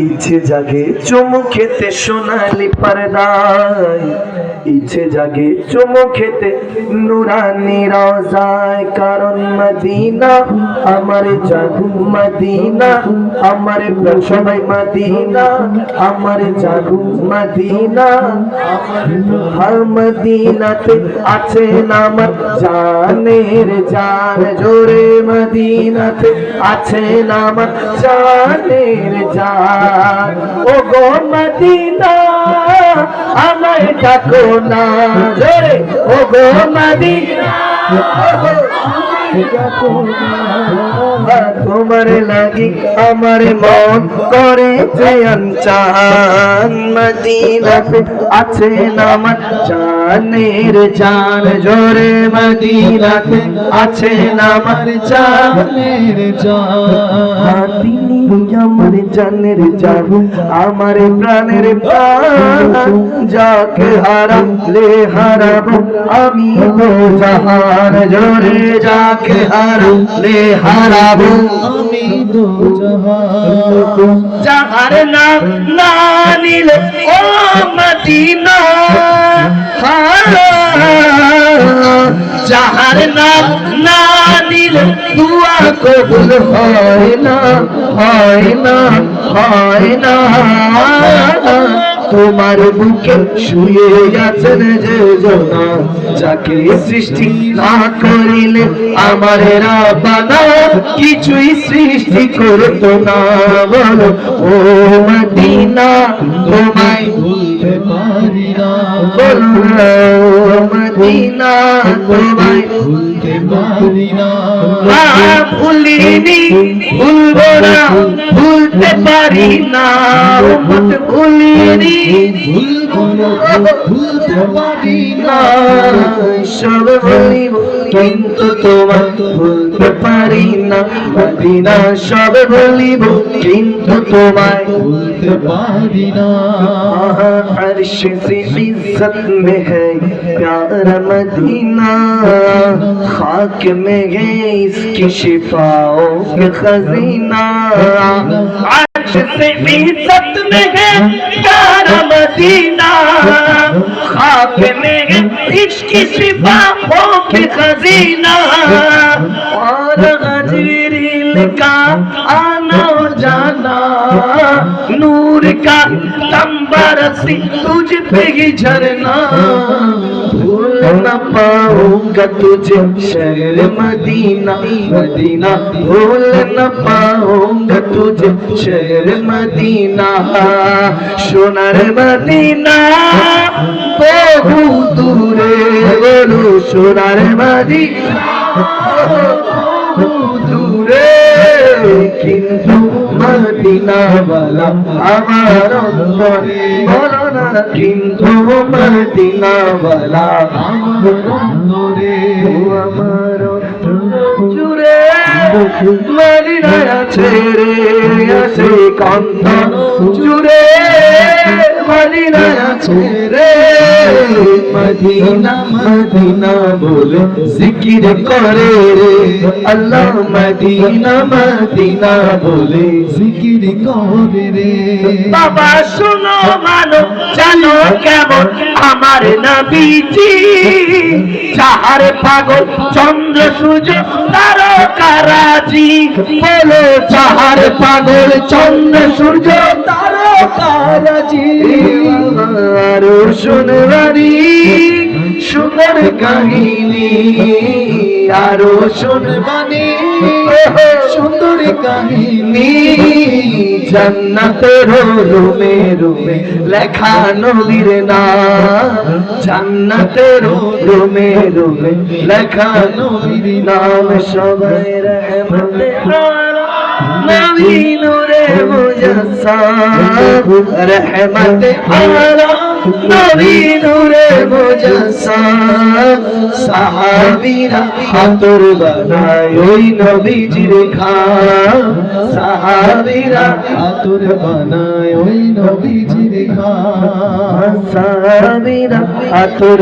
ইচ্ছে জাগে চুমু খেতে সোনালি পর্দায়, ইচ্ছে জাগে চুমু খেতে নুরানি রওজায়। কারণ মদিনা আমার জাদু, মদিনা আমার প্রাণ, সবাই মদিনা আমার জাদু, মদিনা হর মদিনাতে আছে আমার জানের জান, জোরে মদিনাতে আছে আমার জানের জান। ও গো মদিনা আমায় ডাকো না, জোরে ও গো মদিনা তোমার লাগি আমার মন করেছে আনচান, মদিনাতে আছে আমার জানের জান, জোরে মদিনাতে আছে আমার জানের জান। তিনি আমার জানের জান, আমার প্রাণের প্রাণ, যাকে হারালে হারাবো আমি তো জাহান, জোরে যাকে হারালে হারাবো আমি তো জাহান। যাহার নাম না নিলে ও মদিনা, যাহার নাম না নিলে দুয়া কবুল হয় না, হয় না, হয় না। তোমার বুকে শুয়ে আছেন যে জনা, যাকে সৃষ্টি না করিলে আমার রাব্বানা কিছুই সৃষ্টি করতো না। বলো ও মদিনা তোমায় ভুলতে পারি না, বলো মদিনা তোমায় ভুলতে পারি না। ভুলিনি ভুলবো না, ভুলতে পারি না, ভুলিনি ভুলবো না, ভুলতে পারি না। সব ভুলিব কিন্তু তোমার ভুলতে পারি না, মদিনা সব ভুলিব কিন্তু তোমায় ভুলতে পারি না। अर्श से इज्जत में है प्यारा मदीना, खाक में है इसकी शिफाओं के खजीना। अर्श से इज्जत में है प्यारा मदीना, खाक में है इसकी शिफाओं के खजीना। और गजरील का आना जाना, नूर का तंबरसी तुझ पे ही झरना। भूल न पाऊंगा तुझे शहर मदीना, मदीना भूल न पाऊंगा तुझे शहर मदीना। সোনার মদিনা বহু দূরে, বলো সোনার মদিনা বহু দূরে, কিন্তু মদিনাওয়ালা আমার অন্তরে। বলো না কিন্তু মদিনাওয়ালা আমার অন্তরে, ও আমার জুড়ে মদিনায় আছে রে, আছে কান্ত জুড়ে মদিনায় আছে রে। মদিনা মদিনা বলে জিকির করে রে আল্লাহ, মদিনা মদিনা বলে জিকির করে রে। বাবা শুনো মানো জানো কেমন আমার নবীজি, যাহার পাগল চন্দ্র সূর্য তারকারাজি। বলো যাহার পাগল চন্দ্র সূর্য তারকারাজি। আরো শুনবারি সুন্দর কাহিনী, আরো শুনবানি সুন্দর কাহিনী। জান্নাতের রুমে রুমে লেখা নবীর নাম, জান্নাতের রুমে রুমে লেখা নবীর নাম। সবাই রহমতে নবী নূরে মুজাসসাম, রহমতে আলা নবী নূরে মুজাসসাম। সাহাবীরা হাতর বানায় ওই নবীজির খাম, সাহাবীরা হাতর বানায় ওই নবীজির খাম, সাহাবীরা হাতর